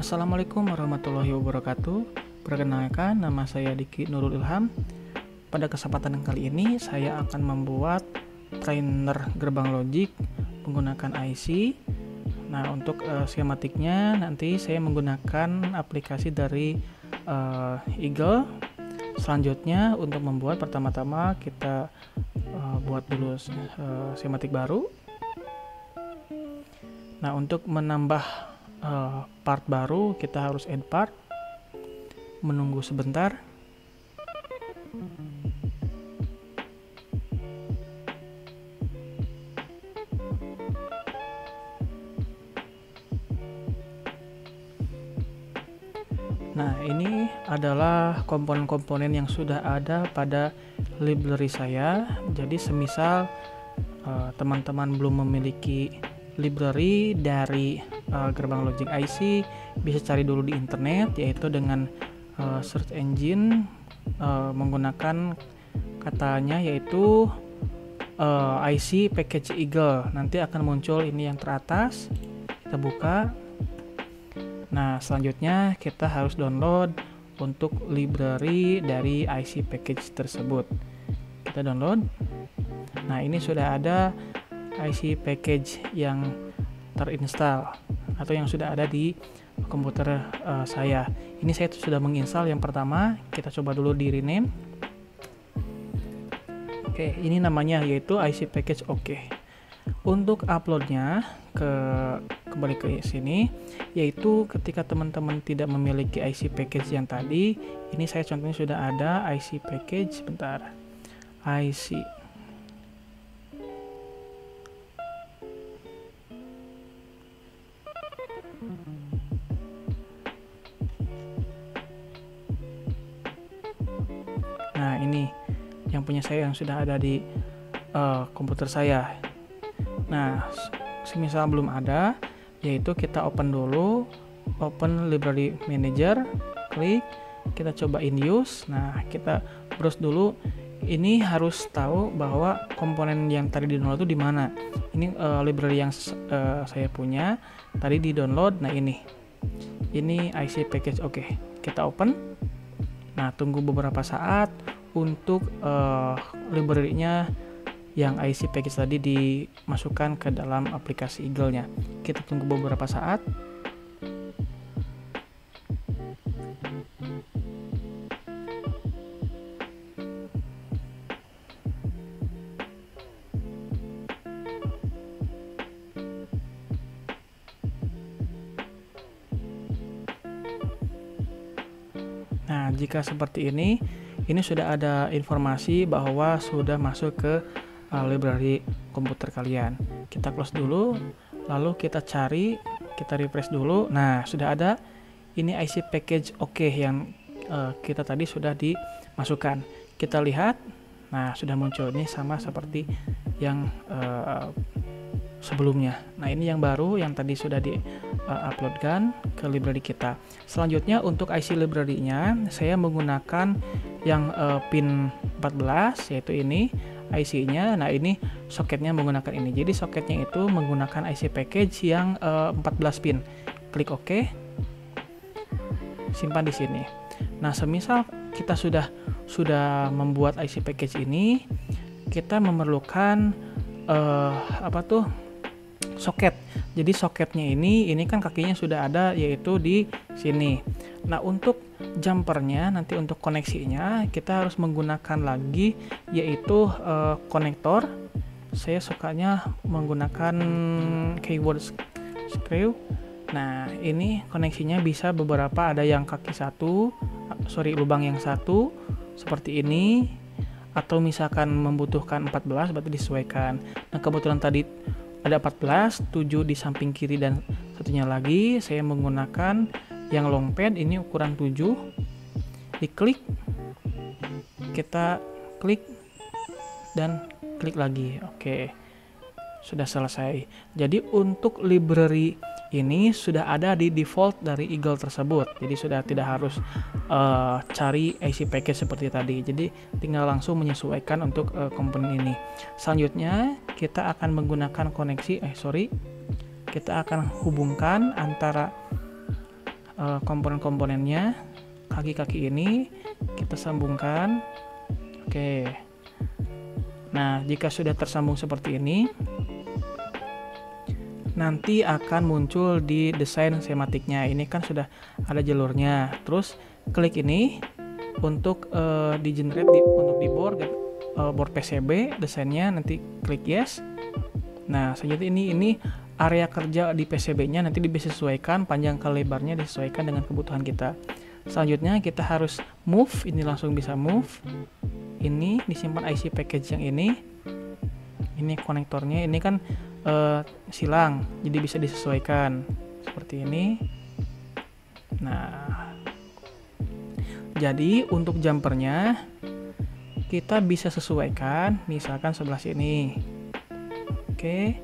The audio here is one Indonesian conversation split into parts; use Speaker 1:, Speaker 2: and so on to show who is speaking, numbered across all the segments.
Speaker 1: Assalamualaikum warahmatullahi wabarakatuh. Perkenalkan, nama saya Diki Nurul Ilham. Pada kesempatan kali ini saya akan membuat trainer gerbang logik menggunakan IC. Nah, untuk skematiknya nanti saya menggunakan aplikasi dari Eagle. Selanjutnya untuk membuat, pertama-tama kita buat dulu skematik baru. Nah, untuk menambah part baru kita harus add part, menunggu sebentar. Nah, ini adalah komponen-komponen yang sudah ada pada library saya. Jadi semisal teman-teman belum memiliki library dari gerbang logic IC, bisa cari dulu di internet, yaitu dengan search engine menggunakan katanya yaitu IC package Eagle. Nanti akan muncul ini yang teratas, kita buka. Nah, selanjutnya kita harus download untuk library dari IC package tersebut. Kita download. Nah, ini sudah ada IC package yang terinstall atau yang sudah ada di komputer saya. Ini saya sudah menginstal yang pertama. Kita coba dulu di rename. Oke, ini namanya yaitu IC package. Oke. Untuk uploadnya kembali ke sini, yaitu ketika teman-teman tidak memiliki IC package yang tadi, ini saya contohnya sudah ada IC package. Bentar, IC nah ini yang punya saya yang sudah ada di komputer saya. Nah, semisal belum ada, yaitu kita open dulu, open library manager, klik, kita coba in use. Nah, kita browse dulu. Ini harus tahu bahwa komponen yang tadi di download itu di mana. Ini library yang saya punya tadi di download. Nah, ini IC package. Oke, kita open. Nah, tunggu beberapa saat untuk library-nya yang IC package tadi dimasukkan ke dalam aplikasi Eagle-nya. Kita tunggu beberapa saat. Nah, jika seperti ini sudah ada informasi bahwa sudah masuk ke library komputer kalian. Kita close dulu, lalu kita cari, kita refresh dulu. Nah, sudah ada ini IC package oke yang kita tadi sudah dimasukkan. Kita lihat, nah sudah muncul. Ini sama seperti yang sebelumnya. Nah, ini yang baru yang tadi sudah di uploadkan ke library kita. Selanjutnya untuk IC library-nya saya menggunakan yang pin 14, yaitu ini IC-nya. Nah, ini soketnya menggunakan ini. Jadi soketnya itu menggunakan IC package yang 14 pin. Klik OK. Simpan di sini. Nah, semisal kita sudah membuat IC package ini, kita memerlukan soket. Jadi soketnya ini kan kakinya sudah ada, yaitu di sini. Nah, untuk jumpernya nanti untuk koneksinya kita harus menggunakan lagi, yaitu konektor. Saya sukanya menggunakan keyword screw. Nah, ini koneksinya bisa beberapa, ada yang kaki lubang yang satu seperti ini, atau misalkan membutuhkan 14 berarti disesuaikan. Nah, kebetulan tadi ada 14, 7 di samping kiri dan satunya lagi. Saya menggunakan yang long pad, ini ukuran 7. Diklik, kita klik dan klik lagi. Oke, sudah selesai. Jadi untuk library ini sudah ada di default dari Eagle tersebut. Jadi sudah tidak harus cari IC package seperti tadi. Jadi tinggal langsung menyesuaikan untuk komponen ini. Selanjutnya kita akan menggunakan koneksi kita akan hubungkan antara komponen-komponennya. Kaki-kaki ini kita sambungkan. Oke. Nah, jika sudah tersambung seperti ini, nanti akan muncul di desain skematiknya. Ini kan sudah ada jalurnya. Terus klik ini untuk di generate untuk di board PCB desainnya, nanti klik yes. Nah, selanjutnya ini area kerja di PCB-nya nanti disesuaikan, panjang ke lebarnya disesuaikan dengan kebutuhan kita. Selanjutnya kita harus move, ini langsung bisa move. Ini disimpan IC package yang ini konektornya, ini kan silang, jadi bisa disesuaikan seperti ini. Nah, jadi untuk jumpernya kita bisa sesuaikan, misalkan sebelah sini. Oke.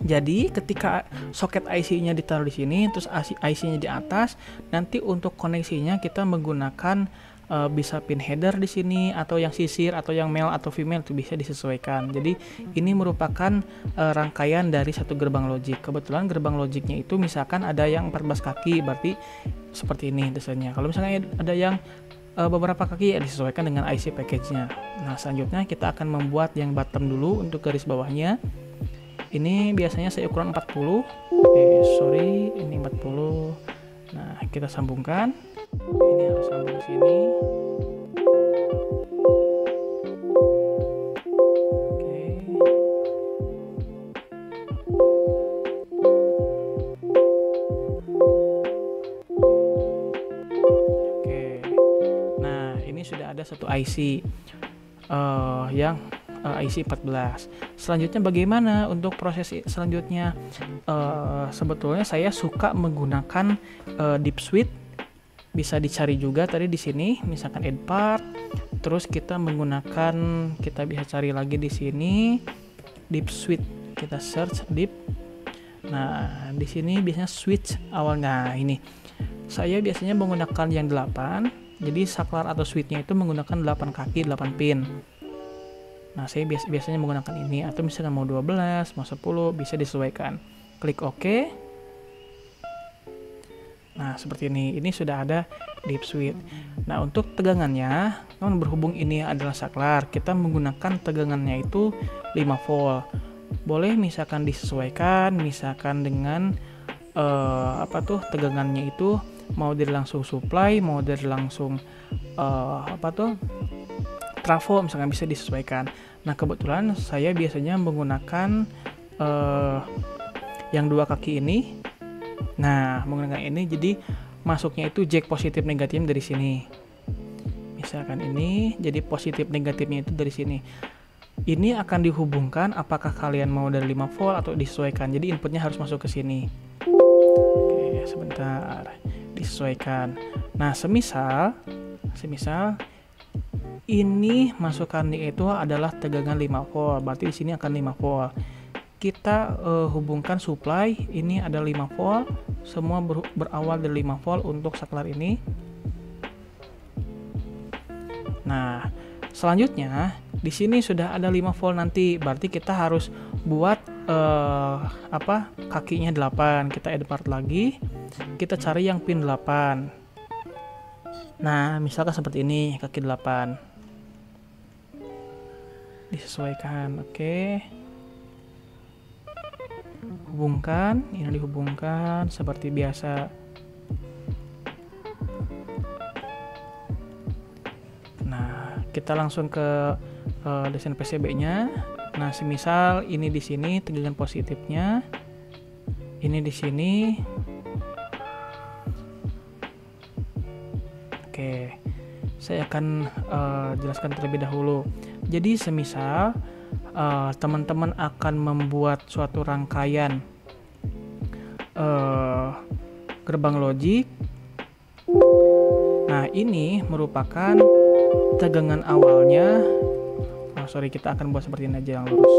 Speaker 1: Jadi ketika soket IC-nya ditaruh di sini, terus IC-nya di atas, nanti untuk koneksinya kita menggunakan bisa pin header di sini, atau yang sisir, atau yang male atau female, itu bisa disesuaikan. Jadi ini merupakan rangkaian dari satu gerbang logic. Kebetulan gerbang logiknya itu misalkan ada yang 14 kaki, berarti seperti ini desainnya. Kalau misalnya ada yang beberapa kaki, ya disesuaikan dengan IC package-nya. Nah, selanjutnya kita akan membuat yang bottom dulu untuk garis bawahnya. Ini biasanya saya ukuran 40. Sorry, ini 40. Nah, kita sambungkan. Ini harus sambung ke sini. Oke. Oke. Nah, ini sudah ada satu IC yang IC 14. Selanjutnya bagaimana untuk proses selanjutnya? Sebetulnya saya suka menggunakan deep switch. Bisa dicari juga tadi di sini, misalkan add part. Terus kita bisa cari lagi di sini deep switch. Kita search deep. Nah, di sini biasanya switch awalnya. Ini saya biasanya menggunakan yang 8. Jadi saklar atau switchnya itu menggunakan 8 kaki, 8 pin. Nah, saya biasanya menggunakan ini, atau misalkan mau 12, mau 10, bisa disesuaikan. Klik OK. Nah, seperti ini. Ini sudah ada deep switch. Nah, untuk tegangannya, kan berhubung ini adalah saklar, kita menggunakan tegangannya itu 5 volt. Boleh misalkan disesuaikan, misalkan dengan tegangannya itu mau dari langsung supply, mau dari langsung trafo, misalkan bisa disesuaikan. Nah, kebetulan saya biasanya menggunakan yang 2 kaki ini. Nah, menggunakan ini, jadi masuknya itu jack positif negatif dari sini. Misalkan ini, jadi positif negatifnya itu dari sini. Ini akan dihubungkan apakah kalian mau dari 5 volt atau disesuaikan. Jadi inputnya harus masuk ke sini. Oke, sebentar. Disesuaikan. Nah, semisal ini masukannya itu adalah tegangan 5 volt, berarti di sini akan 5 volt. Kita hubungkan supply, ini ada 5 volt, semua berawal dari 5 volt untuk saklar ini. Nah, selanjutnya di sini sudah ada 5 volt nanti, berarti kita harus buat kakinya 8. Kita add part lagi, kita cari yang pin 8. Nah, misalkan seperti ini, kaki 8. Disesuaikan, oke. Hubungkan, ini dihubungkan seperti biasa. Nah, kita langsung ke desain PCB-nya. Nah, semisal ini di sini tegangan positifnya, ini di sini. Oke, saya akan jelaskan terlebih dahulu. Jadi semisal teman-teman akan membuat suatu rangkaian gerbang logic. Nah, ini merupakan tegangan awalnya. Kita akan buat seperti ini aja yang lurus.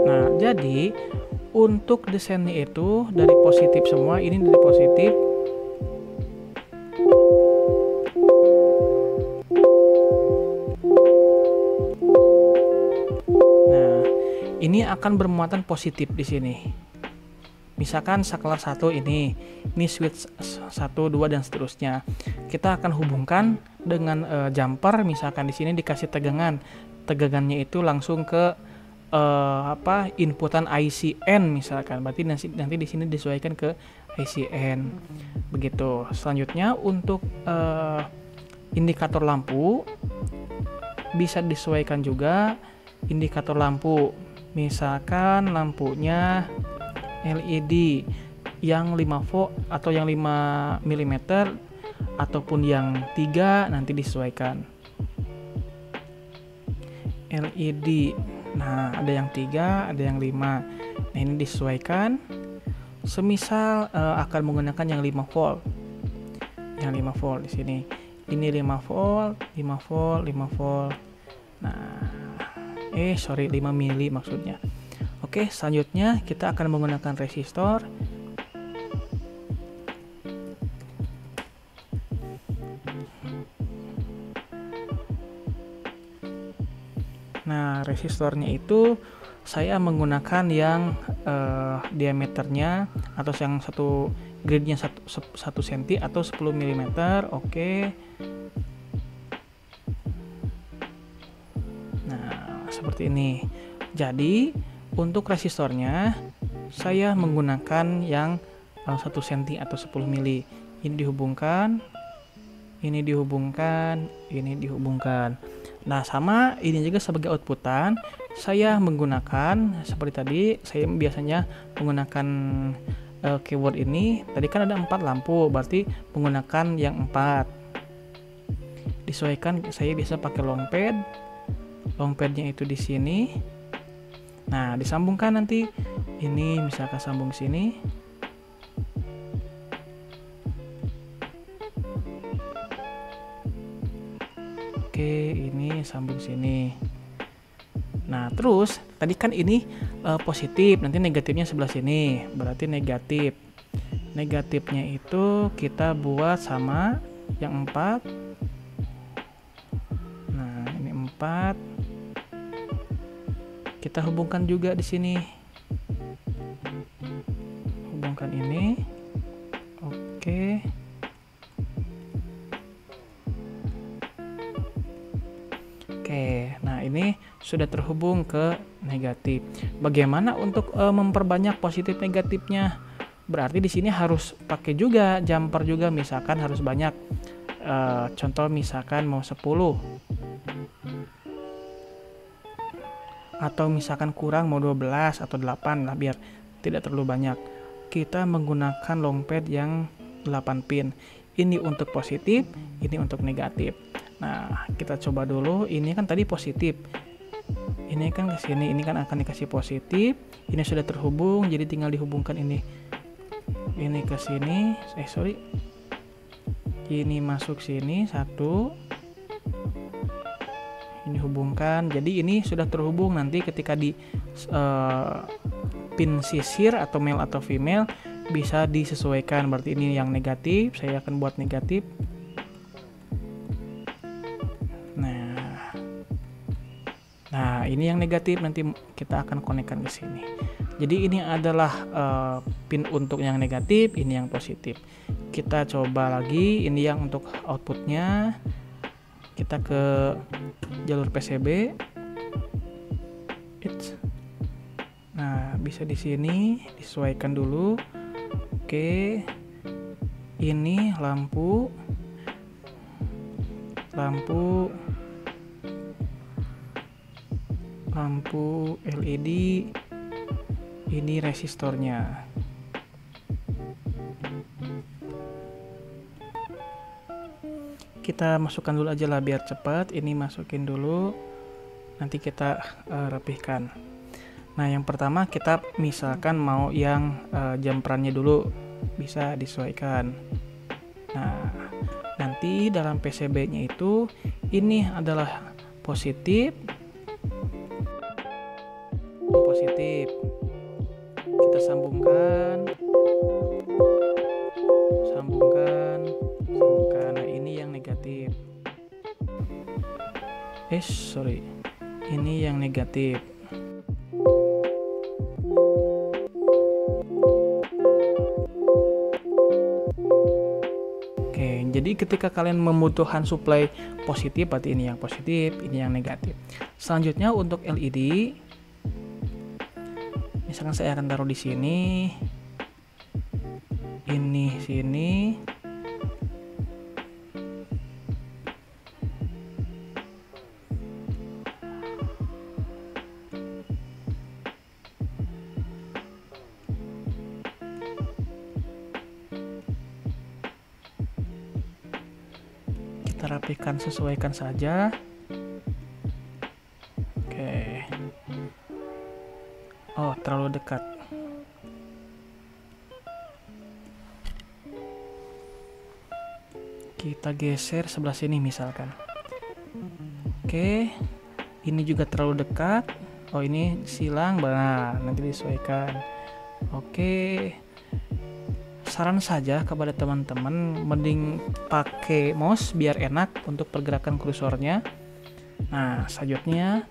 Speaker 1: Nah, jadi untuk desainnya itu dari positif semua, ini dari positif. Nah, ini akan bermuatan positif di sini. Misalkan saklar 1 ini switch 1, 2 dan seterusnya. Kita akan hubungkan dengan jumper, misalkan di sini dikasih tegangan. Tegangannya itu langsung ke inputan ICN misalkan. Berarti nanti di sini disesuaikan ke ICN. Begitu. Selanjutnya untuk indikator lampu bisa disesuaikan juga indikator lampu. Misalkan lampunya LED yang 5 volt atau yang 5 mm ataupun yang 3 nanti disesuaikan. LED. Nah, ada yang 3, ada yang 5. Nah, ini disesuaikan. Semisal akan menggunakan yang 5 volt. Yang 5 volt di sini. Ini 5 volt, 5 volt, 5 volt. Nah, 5 mili maksudnya. Oke, selanjutnya kita akan menggunakan resistor. Nah, resistornya itu saya menggunakan yang diameternya atau yang satu gridnya 1 cm atau 10 mm. Oke. Nah, seperti ini. Jadi untuk resistornya saya menggunakan yang 1 cm atau 10 mili. Ini dihubungkan, ini dihubungkan, ini dihubungkan. Nah, sama ini juga sebagai outputan saya menggunakan seperti tadi. Saya biasanya menggunakan keyword ini. Tadi kan ada 4 lampu, berarti menggunakan yang 4. Disesuaikan, saya biasa pakai long pad. Long padnya itu di sini. Nah, disambungkan nanti ini misalkan sambung sini. Oke, ini sambung sini. Nah, terus tadi kan ini positif, nanti negatifnya sebelah sini. Berarti negatif. Negatifnya itu kita buat sama yang 4. Nah, ini 4. Kita hubungkan juga di sini. Hubungkan ini. Oke. Oke, nah ini sudah terhubung ke negatif. Bagaimana untuk memperbanyak positif negatifnya? Berarti di sini harus pakai juga jumper juga, misalkan harus banyak. Contoh misalkan mau 10. Atau misalkan kurang mau 12 atau 8 lah, biar tidak terlalu banyak. Kita menggunakan long pad yang 8 pin. Ini untuk positif, ini untuk negatif. Nah, kita coba dulu. Ini kan tadi positif. Ini kan ke sini, ini kan akan dikasih positif. Ini sudah terhubung, jadi tinggal dihubungkan ini. Ini ke sini. Ini masuk sini 1. Ini hubungkan. Jadi ini sudah terhubung. Nanti ketika di pin sisir atau male atau female bisa disesuaikan. Berarti ini yang negatif, saya akan buat negatif. Nah, ini yang negatif, nanti kita akan konekkan ke sini. Jadi ini adalah pin untuk yang negatif, ini yang positif. Kita coba lagi, ini yang untuk outputnya. Kita ke jalur PCB. Nah, bisa di sini disesuaikan dulu. Oke. Ini lampu LED, ini resistornya. Kita masukkan dulu aja lah biar cepat. Ini masukin dulu, nanti kita rapihkan. Nah, yang pertama kita misalkan mau yang jumperannya dulu, bisa disesuaikan. Nah, nanti dalam PCB-nya itu ini adalah positif. Kita sambungkan. Nah, ini yang negatif. Ini yang negatif. jadi ketika kalian membutuhkan supply positif, berarti ini yang positif, ini yang negatif. Selanjutnya untuk LED, misalkan saya akan taruh di sini, ini sini, kita rapikan, sesuaikan saja. Oke. Oh, terlalu dekat. Kita geser sebelah sini misalkan. Oke. Ini juga terlalu dekat. Oh, ini silang. Nah, nanti disesuaikan. Oke. Saran saja kepada teman-teman, mending pakai mouse biar enak untuk pergerakan kursornya. Nah, selanjutnya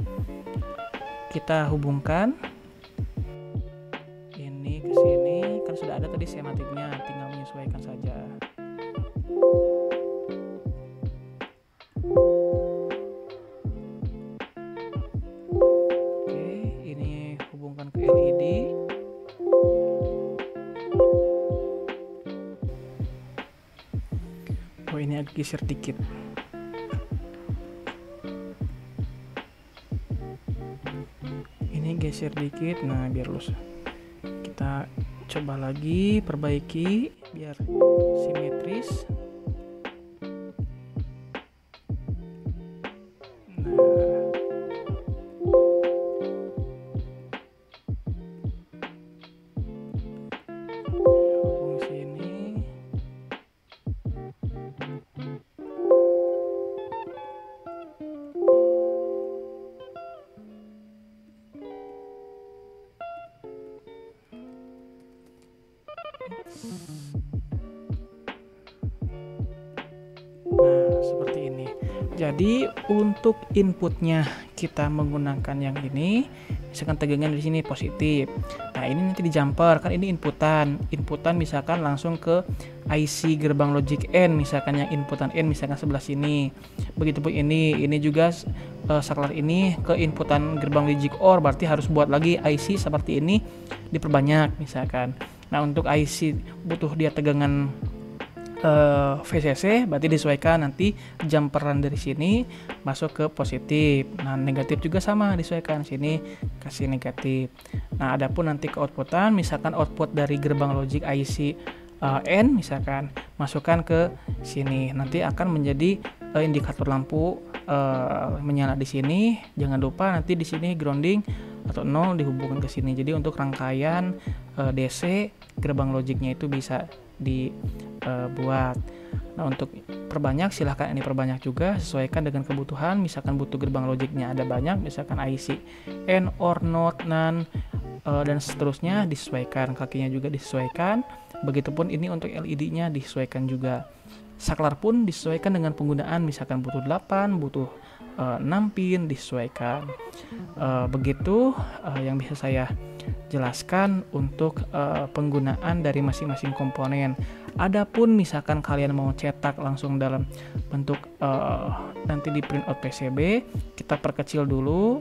Speaker 1: kita hubungkan ini ke sini, kan sudah ada tadi skematiknya, tinggal menyesuaikan saja. Oke, ini hubungkan ke LED. Oh, ini agak geser dikit. Ini geser dikit, nah biar lurus. Kita coba lagi, perbaiki biar simetris. Nah, seperti ini. Jadi untuk inputnya kita menggunakan yang ini, misalkan tegangan di sini positif. Nah, ini nanti di jumper, kan ini inputan. Inputan misalkan langsung ke IC gerbang logic N, misalkan yang inputan N misalkan sebelah sini. Begitupun ini juga saklar ini ke inputan gerbang logic OR, berarti harus buat lagi IC seperti ini diperbanyak misalkan. Nah, untuk IC butuh dia tegangan VCC, berarti disesuaikan nanti jumperan dari sini masuk ke positif. Nah, negatif juga sama, disesuaikan sini kasih negatif. Nah, adapun nanti ke outputan, misalkan output dari gerbang logic IC N misalkan masukkan ke sini, nanti akan menjadi indikator lampu menyala di sini. Jangan lupa nanti di sini grounding atau 0 dihubungkan ke sini. Jadi untuk rangkaian DC gerbang logiknya itu bisa dibuat. Nah, untuk perbanyak silahkan ini perbanyak juga, sesuaikan dengan kebutuhan. Misalkan butuh gerbang logiknya ada banyak, misalkan IC N, OR, NOT, NAND, dan seterusnya disesuaikan. Kakinya juga disesuaikan. Begitupun ini untuk LED-nya disesuaikan juga. Saklar pun disesuaikan dengan penggunaan, misalkan butuh 8, butuh 6 pin, disesuaikan. Begitu yang bisa saya jelaskan untuk penggunaan dari masing-masing komponen. Adapun misalkan kalian mau cetak langsung dalam bentuk nanti di print out PCB, kita perkecil dulu.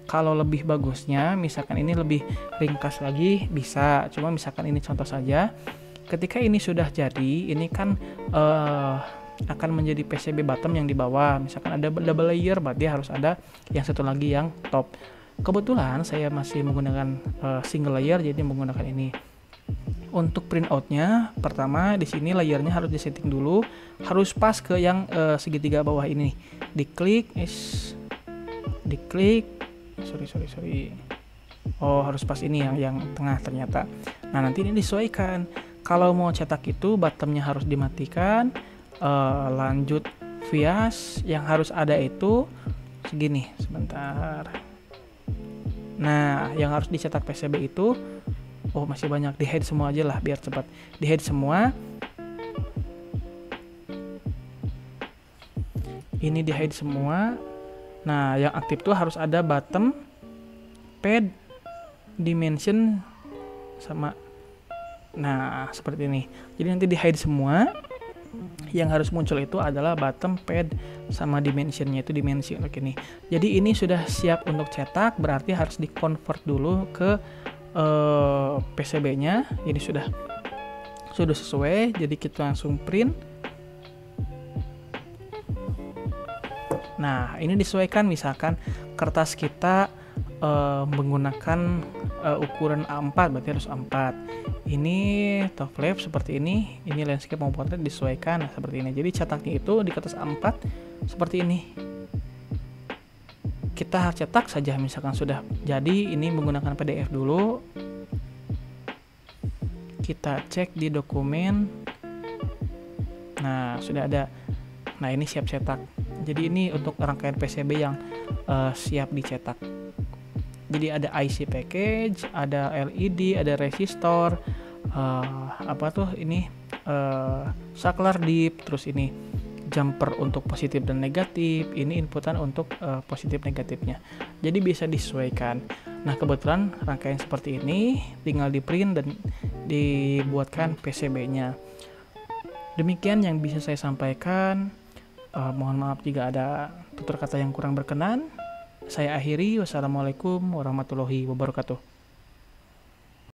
Speaker 1: Kalau lebih bagusnya, misalkan ini lebih ringkas lagi bisa, cuma misalkan ini contoh saja. Ketika ini sudah jadi, ini kan akan menjadi PCB bottom yang di bawah. Misalkan ada double layer, berarti harus ada yang satu lagi yang top. Kebetulan saya masih menggunakan single layer, jadi menggunakan ini. Untuk printoutnya, pertama di sini layernya harus disetting dulu, harus pas ke yang segitiga bawah ini. Diklik, sorry. Oh, harus pas ini yang tengah ternyata. Nah, nanti ini disesuaikan. Kalau mau cetak itu bottomnya harus dimatikan. Lanjut vias yang harus ada itu segini. Sebentar. Nah, yang harus dicetak PCB itu, oh masih banyak, di hide semua aja lah biar cepat. Di hide semua. Ini di hide semua. Nah, yang aktif tuh harus ada bottom, pad, dimension sama. Nah, seperti ini. Jadi nanti di hide semua. Yang harus muncul itu adalah bottom pad sama dimensionnya, itu dimensi untuk ini. Jadi ini sudah siap untuk cetak, berarti harus di convert dulu ke PCB-nya. Ini sudah sesuai, jadi kita langsung print. Nah, ini disesuaikan, misalkan kertas kita menggunakan ukuran A4, berarti harus A4. Ini top flap seperti ini landscape mau portrait disesuaikan seperti ini. Jadi cetaknya itu di kertas A4 seperti ini. Kita cetak saja, misalkan sudah jadi, ini menggunakan PDF dulu. Kita cek di dokumen. Nah, sudah ada. Nah, ini siap cetak. Jadi ini untuk rangkaian PCB yang siap dicetak. Jadi ada IC package, ada LED, ada resistor, saklar dip, terus ini jumper untuk positif dan negatif, ini inputan untuk positif negatifnya. Jadi bisa disesuaikan. Nah, kebetulan rangkaian seperti ini tinggal di print dan dibuatkan PCB-nya. Demikian yang bisa saya sampaikan. Mohon maaf jika ada tutur kata yang kurang berkenan. Saya akhiri. Wassalamualaikum warahmatullahi wabarakatuh.